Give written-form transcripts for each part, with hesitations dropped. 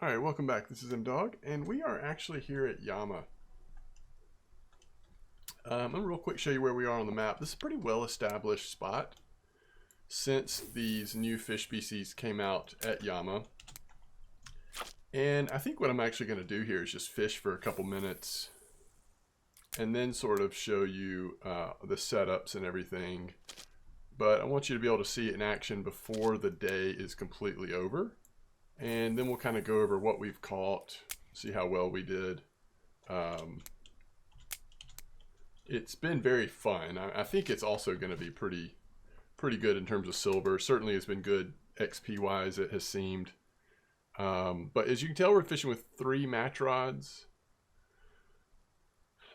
Alright, welcome back. This is MDog, and we are actually here at Yama. I'm going to real quick show you where we are on the map. This is a pretty well established spot since these new fish species came out at Yama. And I think what I'm actually going to do here is just fish for a couple minutes and then sort of show you the setups and everything. But I want you to be able to see it in action before the day is completely over. And then we'll kind of go over what we've caught, see how well we did. It's been very fun. I think it's also going to be pretty good in terms of silver. Certainly it's been good XP wise, it has seemed. But as you can tell, we're fishing with 3 match rods.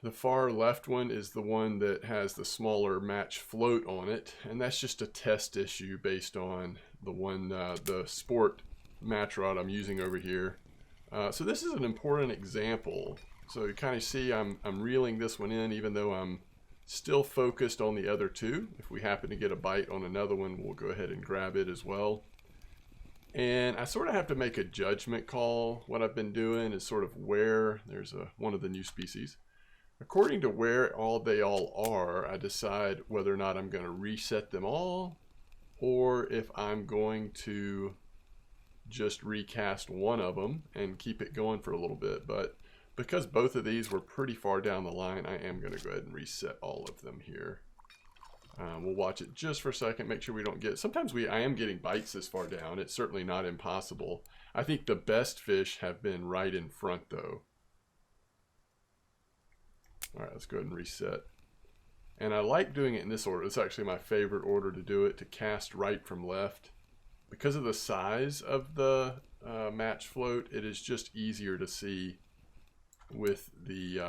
The far left one is the one that has the smaller match float on it, and that's just a test issue based on the sport match rod I'm using over here. So this is an important example. So you kind of see I'm reeling this one in even though I'm still focused on the other 2. If we happen to get a bite on another one, we'll go ahead and grab it as well. And I sort of have to make a judgment call. What I've been doing is sort of where there's one of the new species. According to where they all are, I decide whether or not I'm going to reset them all or if I'm going to just recast one of them and keep it going for a little bit. But because both of these were pretty far down the line, I am going to go ahead and reset all of them here. We'll watch it just for a second, make sure we don't get... Sometimes I am getting bites this far down. It's certainly not impossible. I think the best fish have been right in front though. Alright, let's go ahead and reset. And I like doing it in this order. It's actually my favorite order to do it, to cast right from left. Because of the size of the match float, it is just easier to see with the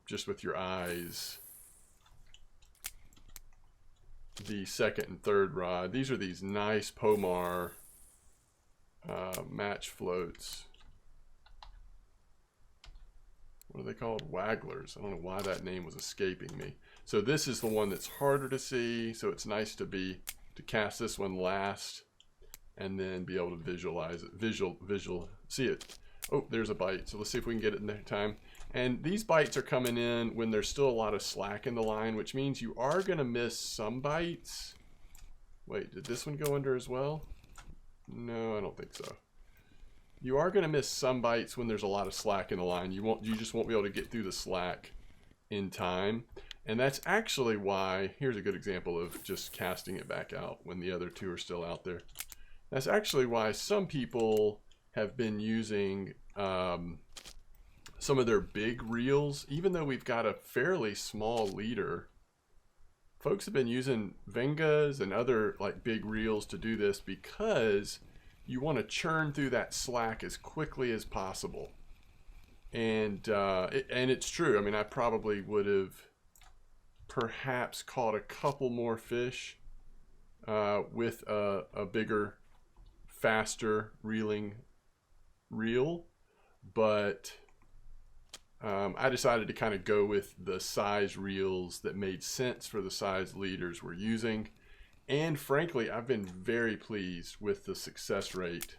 just with your eyes. The second and third rod. These are these nice Pomar match floats. What are they called? Wagglers. I don't know why that name was escaping me. So this is the one that's harder to see. So it's nice to cast this one last. And then be able to visualize it, see it. Oh, there's a bite. So let's see if we can get it in time. And these bites are coming in when there's still a lot of slack in the line, which means you are going to miss some bites. Wait, did this one go under as well? No, I don't think so. You are going to miss some bites when there's a lot of slack in the line. You just won't be able to get through the slack in time. And that's actually why, here's a good example of just casting it back out when the other 2 are still out there. That's actually why some people have been using some of their big reels. Even though we've got a fairly small leader, folks have been using Vengas and other like big reels to do this because you want to churn through that slack as quickly as possible. And it's true. I mean, I probably would have perhaps caught a couple more fish with a bigger, faster reeling reel, but I decided to kind of go with the size reels that made sense for the size leaders we're using. And frankly, I've been very pleased with the success rate.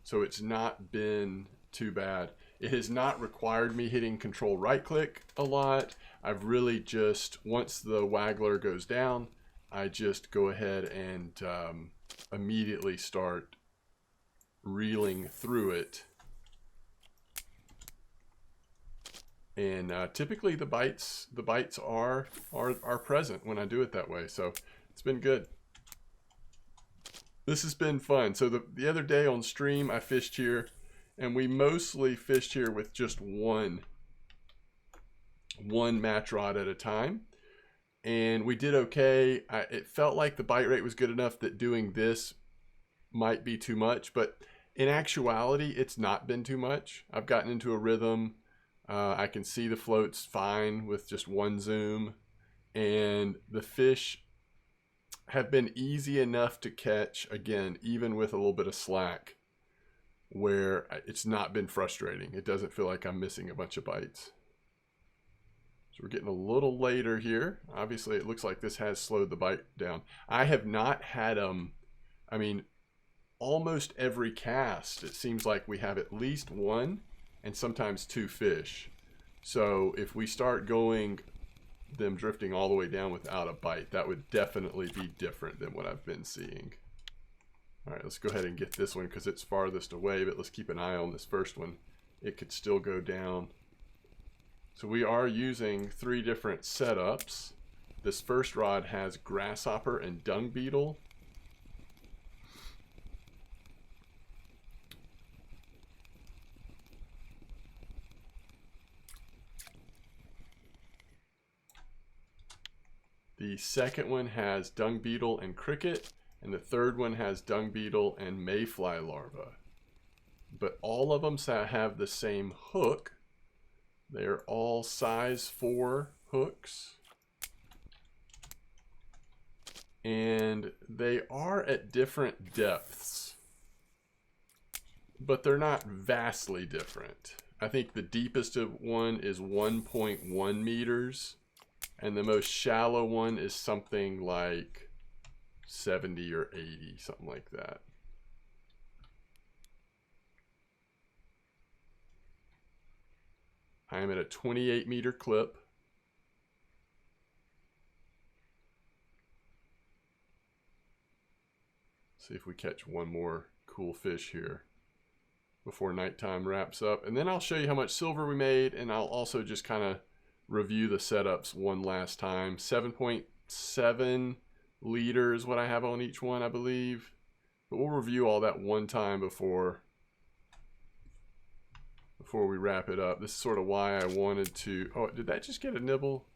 So it's not been too bad. It has not required me hitting control right click a lot. I've really just, once the waggler goes down, I just go ahead and immediately start reeling through it. And typically the bites are present when I do it that way. So it's been good. This has been fun. So the other day on stream I fished here, and we mostly fished here with just one match rod at a time. And we did okay. It felt like the bite rate was good enough that doing this might be too much, but in actuality, it's not been too much. I've gotten into a rhythm. I can see the floats fine with just one zoom, and the fish have been easy enough to catch, again, even with a little bit of slack, where it's not been frustrating. It doesn't feel like I'm missing a bunch of bites. So we're getting a little later here. Obviously, it looks like this has slowed the bite down. I have not had I mean, almost every cast, it seems like we have at least one and sometimes two fish. So if we start going them drifting all the way down without a bite, that would definitely be different than what I've been seeing. All right, let's go ahead and get this one because it's farthest away, but let's keep an eye on this first one. It could still go down. So we are using 3 different setups. This first rod has grasshopper and dung beetle. The second one has dung beetle and cricket, and the third one has dung beetle and mayfly larva. But all of them have the same hook. They're all size 4 hooks. And they are at different depths, but they're not vastly different. I think the deepest one is 1.1 meters. And the most shallow one is something like 70 or 80, something like that. I am at a 28 meter clip. See if we catch one more cool fish here before nighttime wraps up. And then I'll show you how much silver we made, and I'll also just kind of review the setups one last time. 7.7 liters what I have on each one, I believe. But we'll review all that one time before we wrap it up. This is sort of why I wanted to... Oh, did that just get a nibble?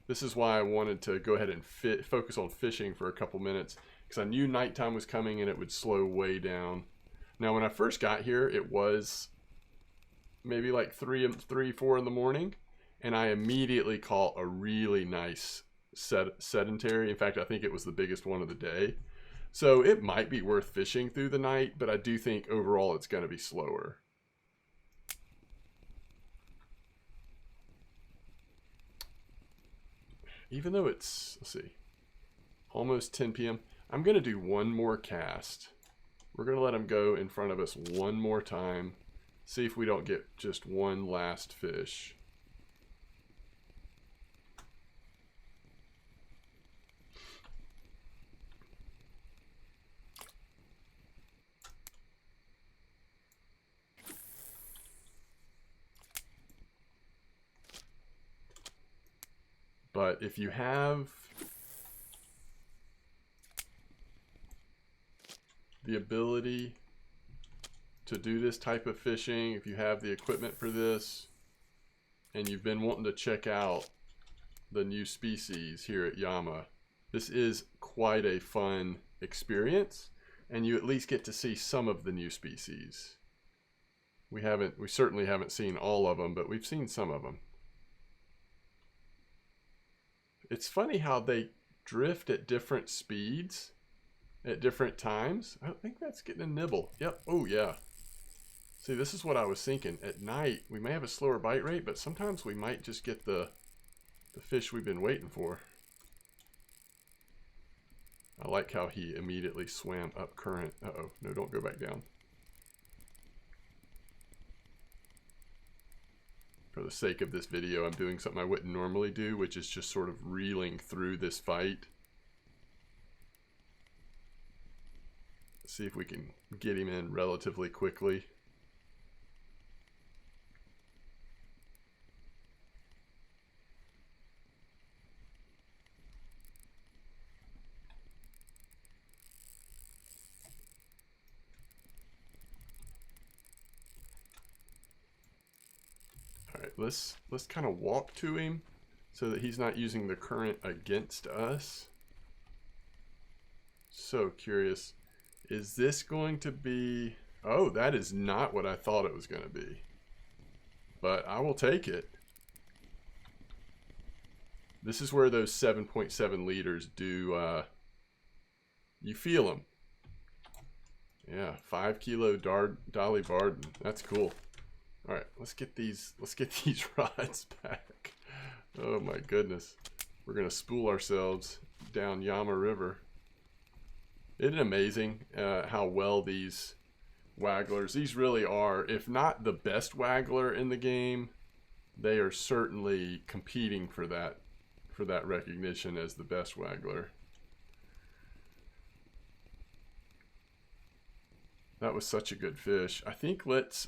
This is why I wanted to go ahead and focus on fishing for a couple minutes, because I knew nighttime was coming and it would slow way down. Now, when I first got here, it was maybe like 3, 4 in the morning. And I immediately caught a really nice sedentary. In fact, I think it was the biggest one of the day. So it might be worth fishing through the night, but I do think overall it's going to be slower. Even though it's, let's see, almost 10 p.m., I'm going to do one more cast. We're going to let them go in front of us one more time. See if we don't get just one last fish. But if you have the ability to do this type of fishing, if you have the equipment for this, and you've been wanting to check out the new species here at Yama, this is quite a fun experience, and you at least get to see some of the new species. We certainly haven't seen all of them, but we've seen some of them. It's funny how they drift at different speeds at different times. I think that's getting a nibble. Yep. Oh, yeah. See, this is what I was thinking. At night, we may have a slower bite rate, but sometimes we might just get the fish we've been waiting for. I like how he immediately swam up current. Uh-oh. No, don't go back down. For the sake of this video, I'm doing something I wouldn't normally do, which is just sort of reeling through this fight. See if we can get him in relatively quickly. Let's kind of walk to him so that he's not using the current against us. So curious. Is this going to be... Oh, that is not what I thought it was going to be. But I will take it. This is where those 7.7 liters do... you feel them. Yeah, 5 kilo Dolly Barden. That's cool. All right, let's get these rods back. Oh my goodness. We're gonna spool ourselves down Yama River. Isn't it amazing how well these wagglers, these really are, if not the best waggler in the game, they are certainly competing for that recognition as the best waggler. That was such a good fish. I think let's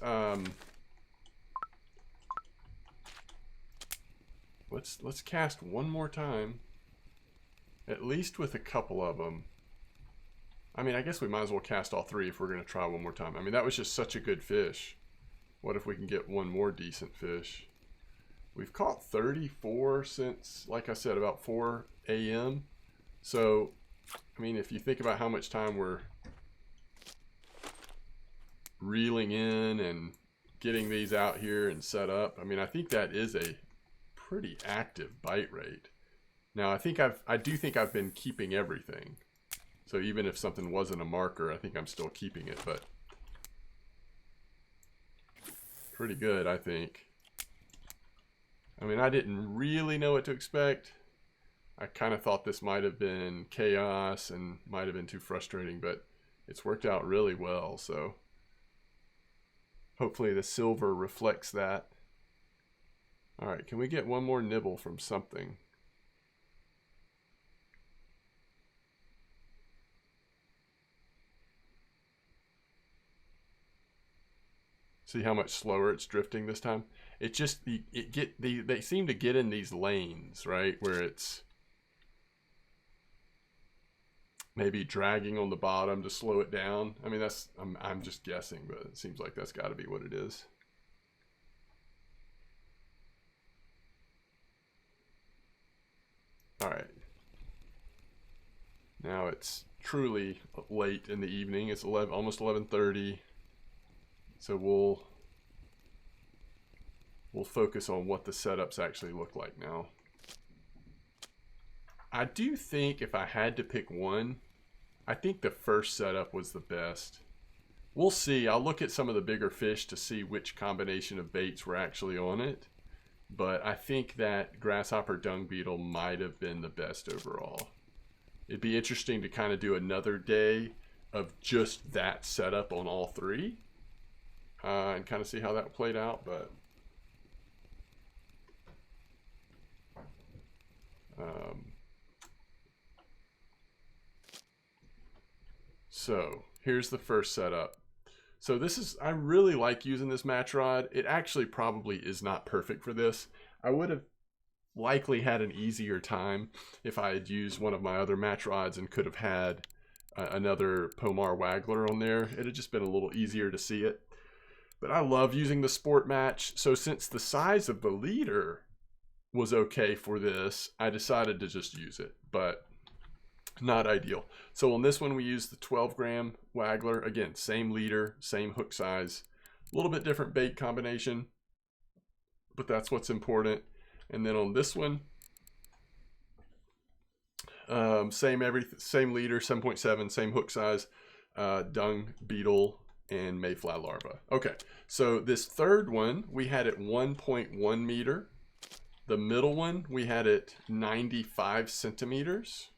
cast one more time, at least with a couple of them. I mean, I guess we might as well cast all three if we're going to try one more time. I mean, that was just such a good fish. What if we can get one more decent fish? We've caught 34 since, like I said, about 4 a.m. So, I mean, if you think about how much time we're reeling in and getting these out here and set up, I mean, I think that is a pretty active bite rate. Now, I do think I've been keeping everything. So even if something wasn't a marker, I think I'm still keeping it, but pretty good, I think. I mean, I didn't really know what to expect. I kind of thought this might have been chaos and might have been too frustrating, but it's worked out really well. So hopefully the silver reflects that. All right, can we get one more nibble from something? See how much slower it's drifting this time? It just, they seem to get in these lanes, right? Where it's maybe dragging on the bottom to slow it down. I mean, I'm just guessing, but it seems like that's got to be what it is. All right. Now it's truly late in the evening. It's almost 11:30. So we'll focus on what the setups actually look like now. I do think if I had to pick one, I think the first setup was the best. We'll see. I'll look at some of the bigger fish to see which combination of baits were actually on it. But I think that grasshopper dung beetle might have been the best overall. It'd be interesting to kind of do another day of just that setup on all three. And kind of see how that played out, but so here's the first setup. So this is, I really like using this match rod. It actually probably is not perfect for this. I would have likely had an easier time if I had used one of my other match rods and could have had another Pomar Waggler on there. It had just been a little easier to see it. But I love using the sport match. So since the size of the leader was okay for this, I decided to just use it, but not ideal. So on this one, we use the 12-gram Waggler. Again, same leader, same hook size, a little bit different bait combination, but that's what's important. And then on this one, same leader, 7.7, same hook size, dung beetle and mayfly larva. Okay, so this third one we had at 1.1 meter. The middle one we had at 95 centimeters.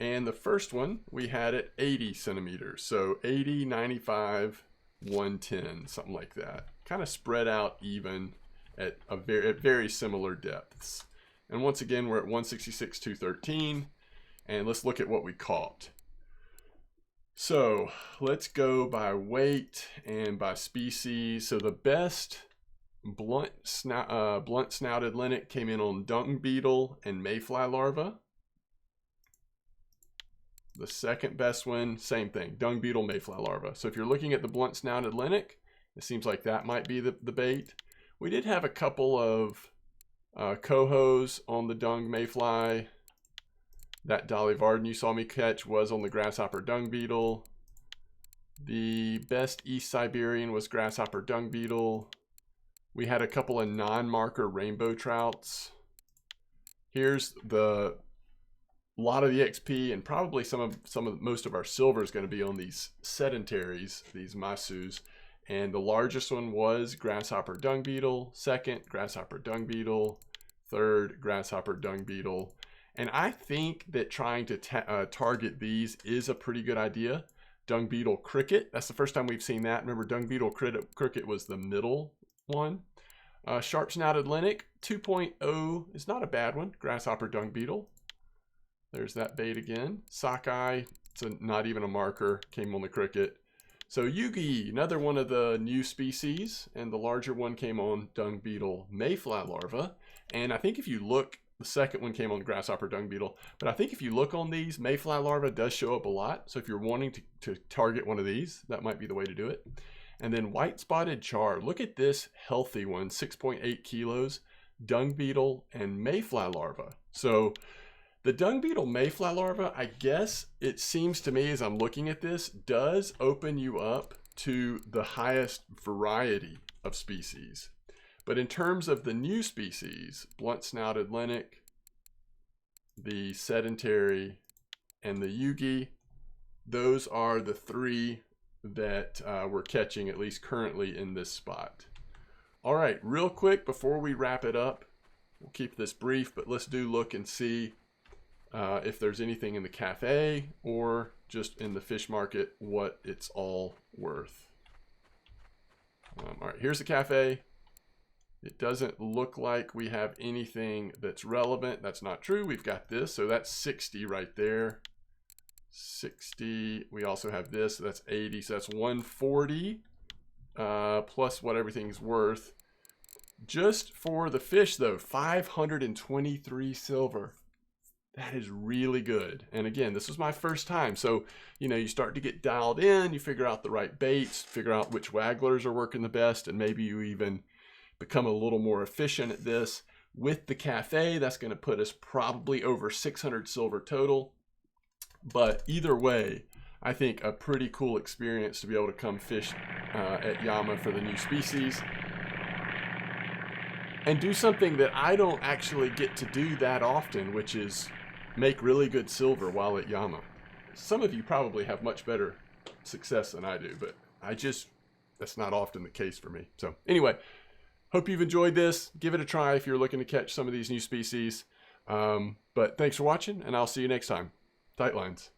And the first one we had at 80 centimeters. So 80, 95, 110, something like that. Kind of spread out even at very similar depths. And once again, we're at 166, 213. And let's look at what we caught. So let's go by weight and by species. So the best blunt snouted linnet came in on dung beetle and mayfly larva. The second best one, same thing, dung beetle, mayfly larva. So if you're looking at the blunt snouted linnet, it seems like that might be the bait. We did have a couple of cohos on the dung mayfly. That Dolly Varden you saw me catch was on the grasshopper dung beetle. The best East Siberian was grasshopper dung beetle. We had a couple of non-marker rainbow trouts. Here's a lot of the XP and probably most of our silver is going to be on these sedentaries, these masus. And the largest one was grasshopper dung beetle. Second, grasshopper dung beetle. Third, grasshopper dung beetle. And I think that trying to target these is a pretty good idea. Dung beetle cricket, that's the first time we've seen that. Remember, dung beetle cricket was the middle one. Sharp snouted linnet 2.0 is not a bad one. Grasshopper dung beetle. There's that bait again. Sockeye, it's not even a marker, came on the cricket. So Yugi, another one of the new species, and the larger one came on dung beetle mayfly larva. And I think if you look, the second one came on grasshopper dung beetle, but I think if you look on these, mayfly larva does show up a lot. So if you're wanting to target one of these, that might be the way to do it. And then white spotted char, look at this healthy one, 6.8 kilos, dung beetle and mayfly larva. So the dung beetle mayfly larva, I guess it seems to me as I'm looking at this, does open you up to the highest variety of species. But in terms of the new species, blunt snouted linnet, the sedentary, and the yugi, those are the three that we're catching, at least currently in this spot. All right, real quick before we wrap it up, we'll keep this brief, but let's look and see if there's anything in the cafe or just in the fish market, what it's all worth. All right, here's the cafe. It doesn't look like we have anything that's relevant. That's not true. We've got this, so that's 60 right there. 60. We also have this, so that's 80. So that's 140 plus what everything's worth. Just for the fish, though, 523 silver. That is really good. And again, this was my first time. So, you know, you start to get dialed in, you figure out the right baits, figure out which wagglers are working the best, and maybe you even become a little more efficient at this. With the cafe, that's going to put us probably over 600 silver total. But either way, I think a pretty cool experience to be able to come fish at Yama for the new species. And do something that I don't actually get to do that often, which is make really good silver while at Yama. Some of you probably have much better success than I do, but that's not often the case for me. So anyway, hope you've enjoyed this. Give it a try if you're looking to catch some of these new species. But thanks for watching, and I'll see you next time. Tight lines.